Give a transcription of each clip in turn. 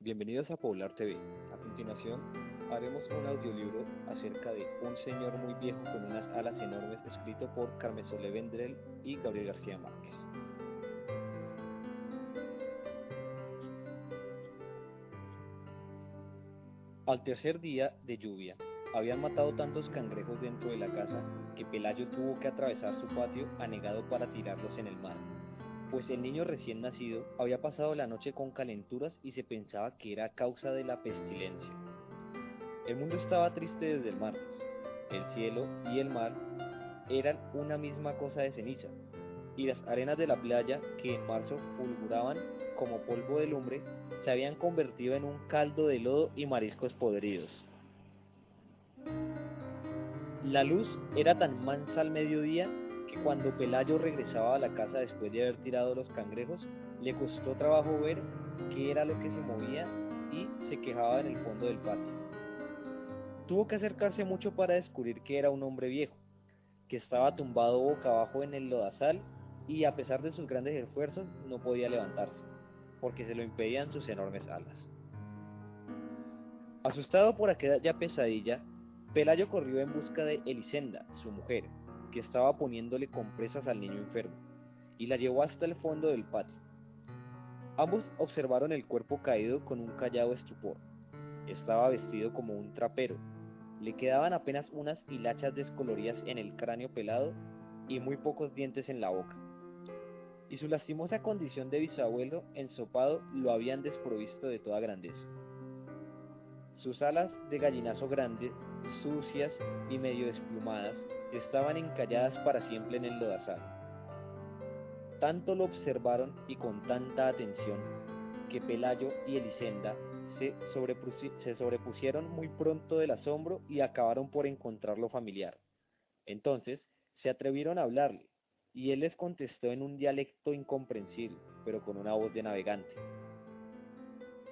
Bienvenidos a Poblar TV. A continuación, haremos un audiolibro acerca de Un señor muy viejo con unas alas enormes, escrito por Carmen Solé Vendrell y Gabriel García Márquez. Al tercer día de lluvia, habían matado tantos cangrejos dentro de la casa que Pelayo tuvo que atravesar su patio anegado para tirarlos en el mar, pues el niño recién nacido había pasado la noche con calenturas y se pensaba que era a causa de la pestilencia. El mundo estaba triste desde el martes. El cielo y el mar eran una misma cosa de ceniza, y las arenas de la playa, que en marzo fulguraban como polvo de lumbre, se habían convertido en un caldo de lodo y mariscos podridos. La luz era tan mansa al mediodía que cuando Pelayo regresaba a la casa después de haber tirado los cangrejos, le costó trabajo ver qué era lo que se movía y se quejaba en el fondo del patio. Tuvo que acercarse mucho para descubrir que era un hombre viejo, que estaba tumbado boca abajo en el lodazal y a pesar de sus grandes esfuerzos no podía levantarse, porque se lo impedían sus enormes alas. Asustado por aquella pesadilla, Pelayo corrió en busca de Elisenda, su mujer, que estaba poniéndole compresas al niño enfermo, y la llevó hasta el fondo del patio. Ambos observaron el cuerpo caído con un callado estupor. Estaba vestido como un trapero. Le quedaban apenas unas hilachas descoloridas en el cráneo pelado y muy pocos dientes en la boca. Y su lastimosa condición de bisabuelo ensopado lo habían desprovisto de toda grandeza. Sus alas de gallinazo grande, sucias y medio desplumadas, estaban encalladas para siempre en el lodazal. Tanto lo observaron y con tanta atención que Pelayo y Elisenda se sobrepusieron muy pronto del asombro y acabaron por encontrarlo familiar. Entonces se atrevieron a hablarle, y él les contestó en un dialecto incomprensible, pero con una voz de navegante.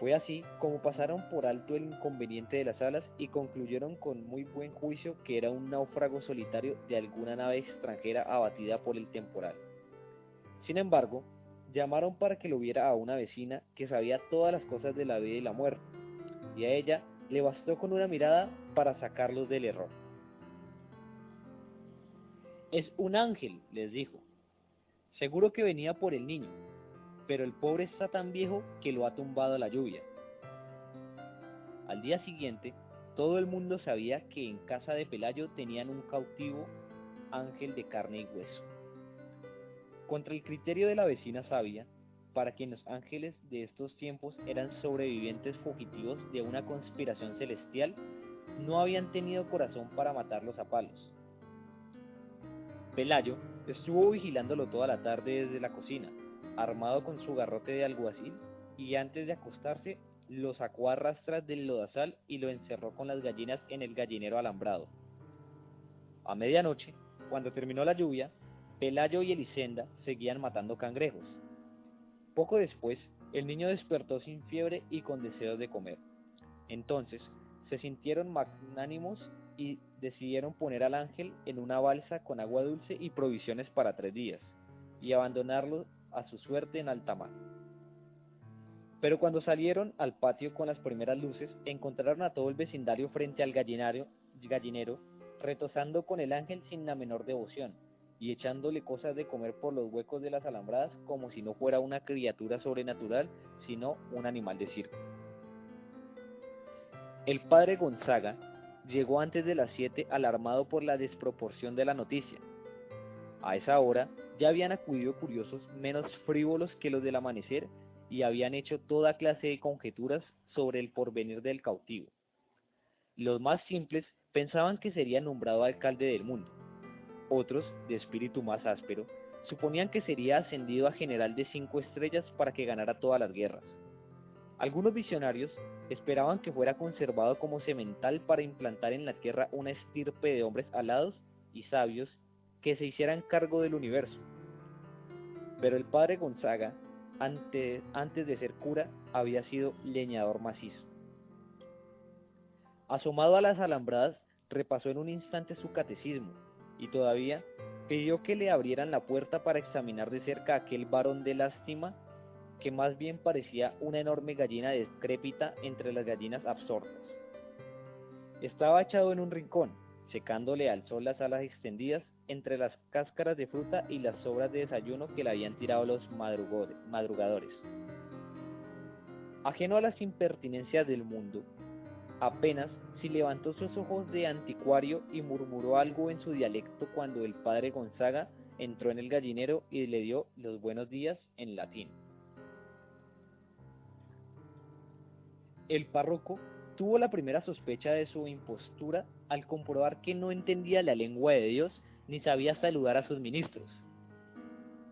Fue así como pasaron por alto el inconveniente de las alas y concluyeron con muy buen juicio que era un náufrago solitario de alguna nave extranjera abatida por el temporal. Sin embargo, llamaron para que lo viera a una vecina que sabía todas las cosas de la vida y la muerte, y a ella le bastó con una mirada para sacarlos del error. Es un ángel, les dijo. Seguro que venía por el niño, pero el pobre está tan viejo que lo ha tumbado la lluvia. Al día siguiente, todo el mundo sabía que en casa de Pelayo tenían un cautivo ángel de carne y hueso. Contra el criterio de la vecina sabia, para quien los ángeles de estos tiempos eran sobrevivientes fugitivos de una conspiración celestial, no habían tenido corazón para matarlos a palos. Pelayo estuvo vigilándolo toda la tarde desde la cocina, armado con su garrote de alguacil, y antes de acostarse lo sacó a rastras del lodazal y lo encerró con las gallinas en el gallinero alambrado. A medianoche, cuando terminó la lluvia, Pelayo y Elisenda seguían matando cangrejos. Poco después, el niño despertó sin fiebre y con deseos de comer. Entonces, se sintieron magnánimos y decidieron poner al ángel en una balsa con agua dulce y provisiones para 3 días, y abandonarlo a su suerte en alta mar. Pero cuando salieron al patio con las primeras luces, encontraron a todo el vecindario frente al gallinero, retozando con el ángel sin la menor devoción, y echándole cosas de comer por los huecos de las alambradas como si no fuera una criatura sobrenatural, sino un animal de circo. El padre Gonzaga llegó antes de las 7 alarmado por la desproporción de la noticia. A esa hora ya habían acudido curiosos menos frívolos que los del amanecer y habían hecho toda clase de conjeturas sobre el porvenir del cautivo. Los más simples pensaban que sería nombrado alcalde del mundo. Otros, de espíritu más áspero, suponían que sería ascendido a general de 5 estrellas para que ganara todas las guerras. Algunos visionarios esperaban que fuera conservado como semental para implantar en la tierra una estirpe de hombres alados y sabios que se hicieran cargo del universo. Pero el padre Gonzaga, antes de ser cura, había sido leñador macizo. Asomado a las alambradas, repasó en un instante su catecismo y todavía pidió que le abrieran la puerta para examinar de cerca a aquel varón de lástima que más bien parecía una enorme gallina decrépita entre las gallinas absortas. Estaba echado en un rincón, secándole al sol las alas extendidas entre las cáscaras de fruta y las sobras de desayuno que le habían tirado los madrugadores. Ajeno a las impertinencias del mundo, apenas si levantó sus ojos de anticuario y murmuró algo en su dialecto cuando el padre Gonzaga entró en el gallinero y le dio los buenos días en latín. El párroco tuvo la primera sospecha de su impostura al comprobar que no entendía la lengua de Dios ni sabía saludar a sus ministros.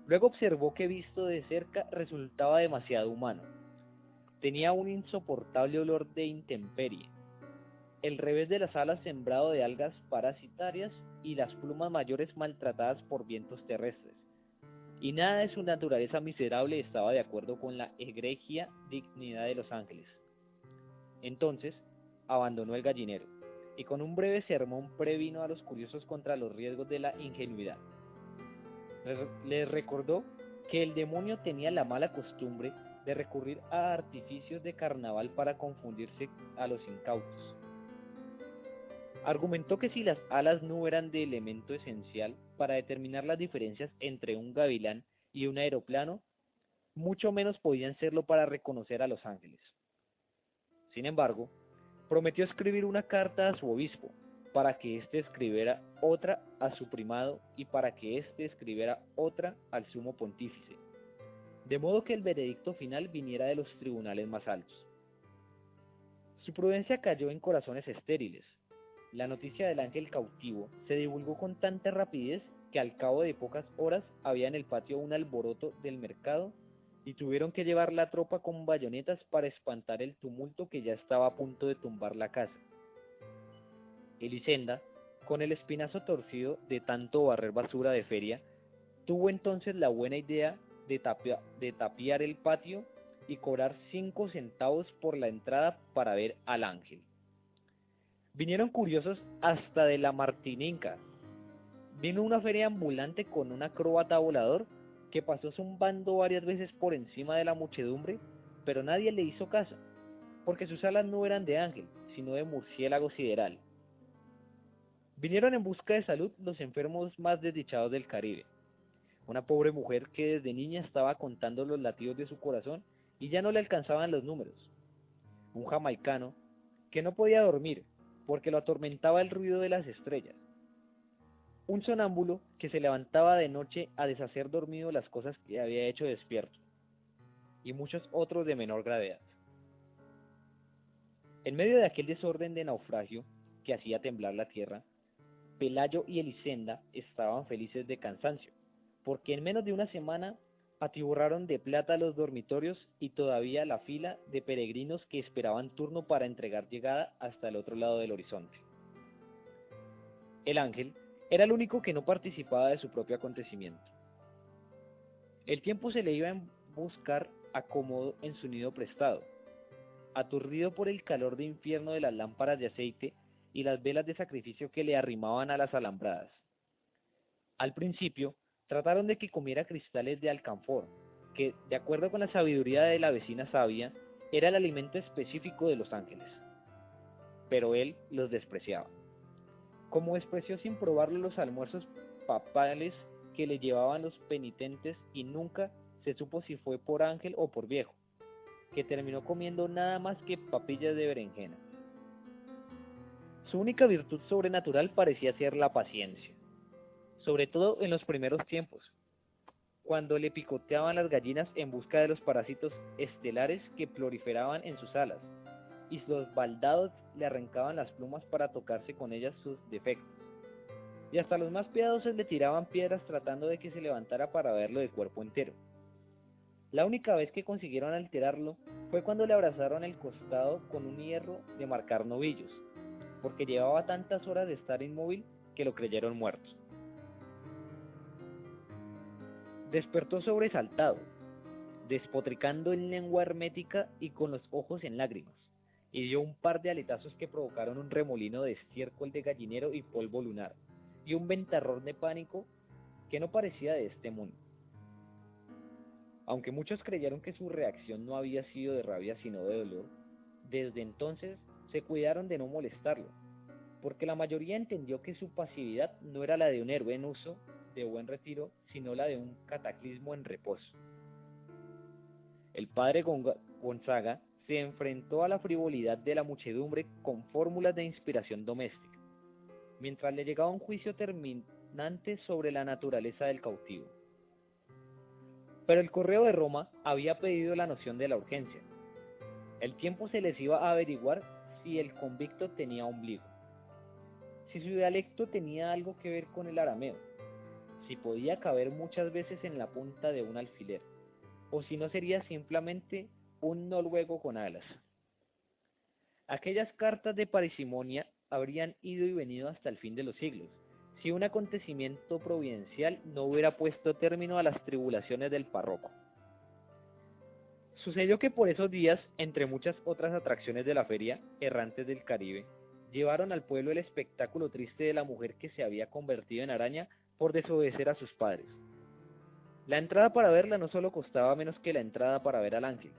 Luego observó que visto de cerca resultaba demasiado humano. Tenía un insoportable olor de intemperie, el revés de las alas sembrado de algas parasitarias y las plumas mayores maltratadas por vientos terrestres, y nada de su naturaleza miserable estaba de acuerdo con la egregia dignidad de los ángeles. Entonces abandonó el gallinero, y con un breve sermón previno a los curiosos contra los riesgos de la ingenuidad. Les recordó que el demonio tenía la mala costumbre de recurrir a artificios de carnaval para confundirse a los incautos. Argumentó que si las alas no eran de elemento esencial para determinar las diferencias entre un gavilán y un aeroplano, mucho menos podían serlo para reconocer a los ángeles. Sin embargo, prometió escribir una carta a su obispo, para que éste escribiera otra a su primado y para que éste escribiera otra al sumo pontífice, de modo que el veredicto final viniera de los tribunales más altos. Su prudencia cayó en corazones estériles. La noticia del ángel cautivo se divulgó con tanta rapidez que al cabo de pocas horas había en el patio un alboroto del mercado y tuvieron que llevar la tropa con bayonetas para espantar el tumulto que ya estaba a punto de tumbar la casa. Elisenda, con el espinazo torcido de tanto barrer basura de feria, tuvo entonces la buena idea de tapiar el patio y cobrar 5 centavos por la entrada para ver al ángel. Vinieron curiosos hasta de la Martinica. Vino una feria ambulante con un acróbata volador que pasó zumbando varias veces por encima de la muchedumbre, pero nadie le hizo caso, porque sus alas no eran de ángel, sino de murciélago sideral. Vinieron en busca de salud los enfermos más desdichados del Caribe. Una pobre mujer que desde niña estaba contando los latidos de su corazón y ya no le alcanzaban los números. Un jamaicano que no podía dormir porque lo atormentaba el ruido de las estrellas. Un sonámbulo que se levantaba de noche a deshacer dormido las cosas que había hecho despierto. Y muchos otros de menor gravedad. En medio de aquel desorden de naufragio que hacía temblar la tierra, Pelayo y Elisenda estaban felices de cansancio, porque en menos de una semana atiborraron de plata los dormitorios y todavía la fila de peregrinos que esperaban turno para entregar llegada hasta el otro lado del horizonte. El ángel era el único que no participaba de su propio acontecimiento. El tiempo se le iba a buscar acomodo en su nido prestado, aturdido por el calor de infierno de las lámparas de aceite y las velas de sacrificio que le arrimaban a las alambradas. Al principio, trataron de que comiera cristales de alcanfor, que, de acuerdo con la sabiduría de la vecina sabia, era el alimento específico de los ángeles. Pero él los despreciaba. Como despreció sin probarlo los almuerzos papales que le llevaban los penitentes y nunca se supo si fue por ángel o por viejo, que terminó comiendo nada más que papillas de berenjena. Su única virtud sobrenatural parecía ser la paciencia, sobre todo en los primeros tiempos, cuando le picoteaban las gallinas en busca de los parásitos estelares que proliferaban en sus alas, y los baldados le arrancaban las plumas para tocarse con ellas sus defectos, y hasta los más piadosos le tiraban piedras tratando de que se levantara para verlo de cuerpo entero. La única vez que consiguieron alterarlo fue cuando le abrazaron el costado con un hierro de marcar novillos, porque llevaba tantas horas de estar inmóvil que lo creyeron muerto. Despertó sobresaltado, despotricando en lengua hermética y con los ojos en lágrimas, y dio un par de aletazos que provocaron un remolino de estiércol de gallinero y polvo lunar, y un ventarrón de pánico que no parecía de este mundo. Aunque muchos creyeron que su reacción no había sido de rabia sino de dolor, desde entonces se cuidaron de no molestarlo, porque la mayoría entendió que su pasividad no era la de un héroe en uso de buen retiro, sino la de un cataclismo en reposo. El padre Gonzaga se enfrentó a la frivolidad de la muchedumbre con fórmulas de inspiración doméstica, mientras le llegaba un juicio terminante sobre la naturaleza del cautivo. Pero el correo de Roma había pedido la noción de la urgencia. El tiempo se les iba a averiguar si el convicto tenía ombligo, si su dialecto tenía algo que ver con el arameo, si podía caber muchas veces en la punta de un alfiler, o si no sería simplemente un noruego con alas. Aquellas cartas de parsimonia habrían ido y venido hasta el fin de los siglos, si un acontecimiento providencial no hubiera puesto término a las tribulaciones del párroco. Sucedió que por esos días, entre muchas otras atracciones de la feria, errantes del Caribe, llevaron al pueblo el espectáculo triste de la mujer que se había convertido en araña por desobedecer a sus padres. La entrada para verla no solo costaba menos que la entrada para ver al ángel,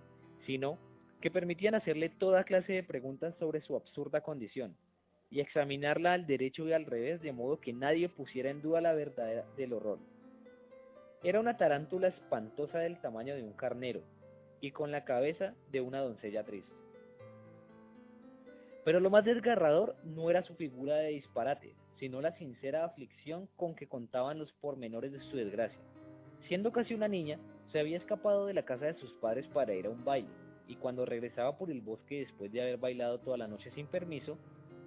sino que permitían hacerle toda clase de preguntas sobre su absurda condición, y examinarla al derecho y al revés de modo que nadie pusiera en duda la verdad del horror. Era una tarántula espantosa del tamaño de un carnero, y con la cabeza de una doncella triste. Pero lo más desgarrador no era su figura de disparate, sino la sincera aflicción con que contaban los pormenores de su desgracia. Siendo casi una niña, se había escapado de la casa de sus padres para ir a un baile, y cuando regresaba por el bosque después de haber bailado toda la noche sin permiso,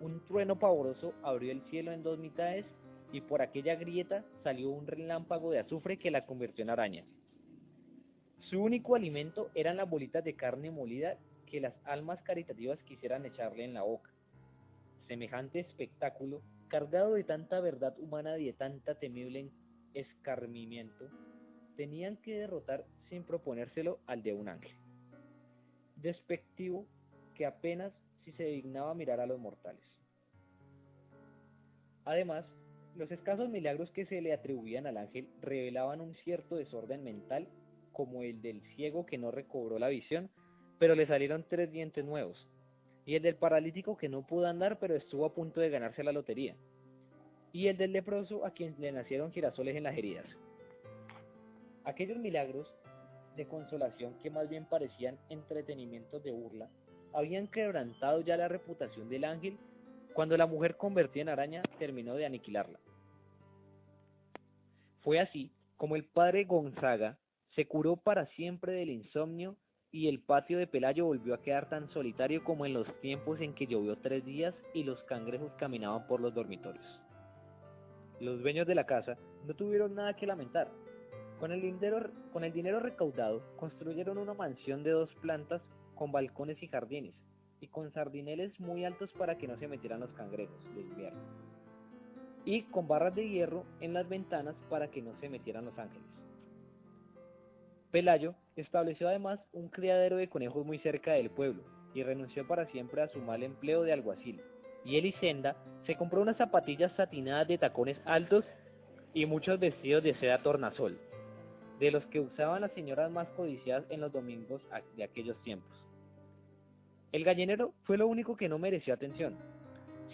un trueno pavoroso abrió el cielo en dos mitades y por aquella grieta salió un relámpago de azufre que la convirtió en araña. Su único alimento eran las bolitas de carne molida que las almas caritativas quisieran echarle en la boca. Semejante espectáculo, cargado de tanta verdad humana y de tanta temible escarmiento, tenían que derrotar sin proponérselo al de un ángel, despectivo que apenas si se dignaba mirar a los mortales. Además, los escasos milagros que se le atribuían al ángel revelaban un cierto desorden mental, como el del ciego que no recobró la visión, pero le salieron 3 dientes nuevos, y el del paralítico que no pudo andar, pero estuvo a punto de ganarse la lotería, y el del leproso a quien le nacieron girasoles en las heridas. Aquellos milagros de consolación que más bien parecían entretenimientos de burla, habían quebrantado ya la reputación del ángel cuando la mujer convertida en araña terminó de aniquilarla. Fue así como el padre Gonzaga se curó para siempre del insomnio y el patio de Pelayo volvió a quedar tan solitario como en los tiempos en que llovió 3 días y los cangrejos caminaban por los dormitorios. Los dueños de la casa no tuvieron nada que lamentar. Con el dinero recaudado, construyeron una mansión de 2 plantas con balcones y jardines, y con sardineles muy altos para que no se metieran los cangrejos de invierno, y con barras de hierro en las ventanas para que no se metieran los ángeles. Pelayo estableció además un criadero de conejos muy cerca del pueblo, y renunció para siempre a su mal empleo de alguacil, y Elisenda se compró unas zapatillas satinadas de tacones altos y muchos vestidos de seda tornasol, de los que usaban las señoras más codiciadas en los domingos de aquellos tiempos. El gallinero fue lo único que no mereció atención.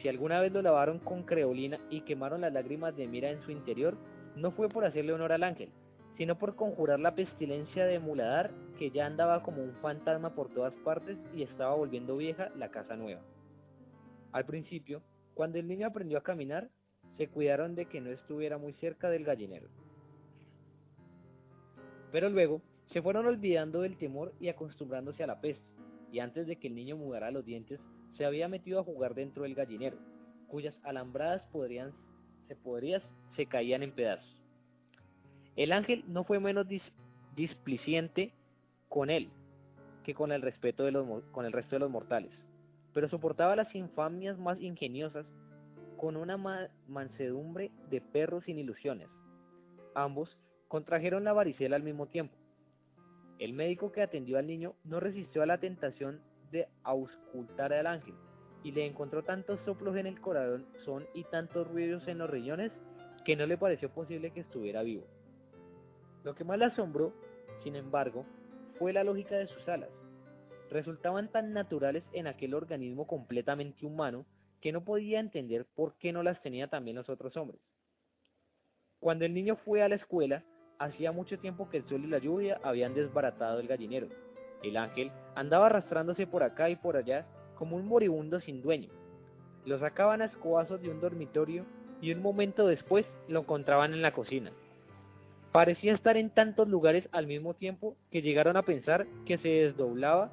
Si alguna vez lo lavaron con creolina y quemaron las lágrimas de Mira en su interior, no fue por hacerle honor al ángel, sino por conjurar la pestilencia de Muladar, que ya andaba como un fantasma por todas partes y estaba volviendo vieja la casa nueva. Al principio, cuando el niño aprendió a caminar, se cuidaron de que no estuviera muy cerca del gallinero. Pero luego se fueron olvidando del temor y acostumbrándose a la peste, y antes de que el niño mudara los dientes, se había metido a jugar dentro del gallinero, cuyas alambradas se caían en pedazos. El ángel no fue menos displiciente con él que con el resto de los mortales, pero soportaba las infamias más ingeniosas con una mansedumbre de perros sin ilusiones. Ambos contrajeron la varicela al mismo tiempo. El médico que atendió al niño no resistió a la tentación de auscultar al ángel, y le encontró tantos soplos en el corazón y tantos ruidos en los riñones que no le pareció posible que estuviera vivo. Lo que más le asombró Sin embargo, fue la lógica de sus alas. Resultaban tan naturales en aquel organismo completamente humano que no podía entender por qué no las tenía también los otros hombres. Cuando el niño fue a la escuela, hacía mucho tiempo que el sol y la lluvia habían desbaratado el gallinero. El ángel andaba arrastrándose por acá y por allá como un moribundo sin dueño. Lo sacaban a escobazos de un dormitorio y un momento después lo encontraban en la cocina. Parecía estar en tantos lugares al mismo tiempo que llegaron a pensar que se desdoblaba,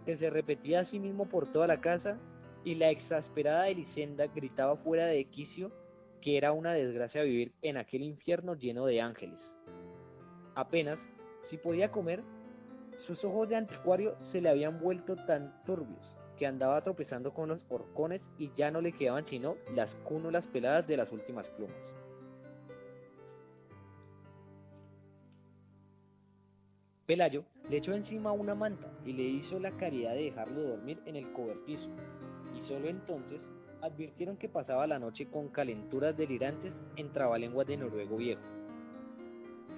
que se repetía a sí mismo por toda la casa, y la exasperada Elisenda gritaba fuera de quicio que era una desgracia vivir en aquel infierno lleno de ángeles. Apenas si podía comer, sus ojos de anticuario se le habían vuelto tan turbios que andaba tropezando con los horcones y ya no le quedaban sino las cúnulas peladas de las últimas plumas. Pelayo le echó encima una manta y le hizo la caridad de dejarlo dormir en el cobertizo, y solo entonces advirtieron que pasaba la noche con calenturas delirantes en trabalenguas de noruego viejo.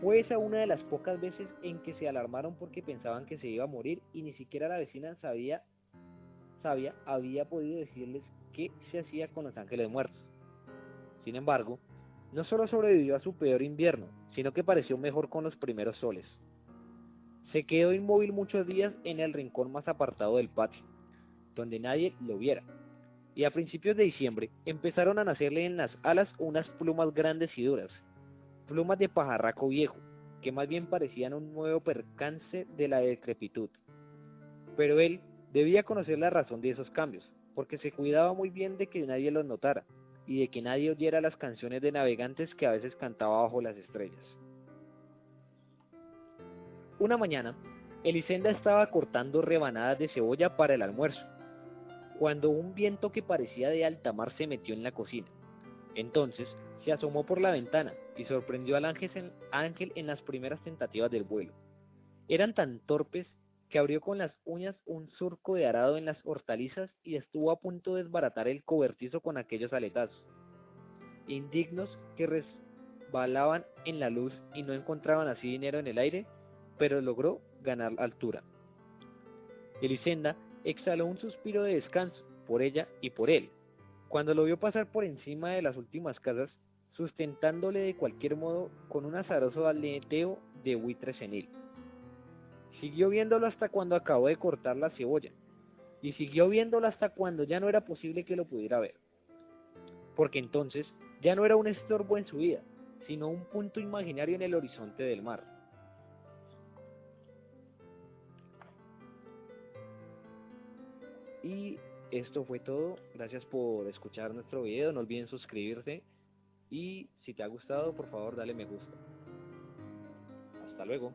Fue esa una de las pocas veces en que se alarmaron porque pensaban que se iba a morir y ni siquiera la vecina sabia había podido decirles qué se hacía con los ángeles muertos. Sin embargo, no solo sobrevivió a su peor invierno, sino que pareció mejor con los primeros soles. Se quedó inmóvil muchos días en el rincón más apartado del patio, donde nadie lo viera, y a principios de diciembre empezaron a nacerle en las alas unas plumas grandes y duras, plumas de pajarraco viejo, que más bien parecían un nuevo percance de la decrepitud. Pero él debía conocer la razón de esos cambios, porque se cuidaba muy bien de que nadie los notara, y de que nadie oyera las canciones de navegantes que a veces cantaba bajo las estrellas. Una mañana, Elisenda estaba cortando rebanadas de cebolla para el almuerzo, cuando un viento que parecía de alta mar se metió en la cocina. Entonces se asomó por la ventana y sorprendió al ángel en las primeras tentativas del vuelo. Eran tan torpes que abrió con las uñas un surco de arado en las hortalizas y estuvo a punto de desbaratar el cobertizo con aquellos aletazos, indignos que resbalaban en la luz y no encontraban así dinero en el aire, pero logró ganar altura. Elisenda exhaló un suspiro de descanso por ella y por él, cuando lo vio pasar por encima de las últimas casas, sustentándole de cualquier modo con un azaroso aleteo de buitre senil. Siguió viéndolo hasta cuando acabó de cortar la cebolla, y siguió viéndolo hasta cuando ya no era posible que lo pudiera ver, porque entonces ya no era un estorbo en su vida, sino un punto imaginario en el horizonte del mar. Y esto fue todo, gracias por escuchar nuestro video, no olviden suscribirse y si te ha gustado por favor dale me gusta. Hasta luego.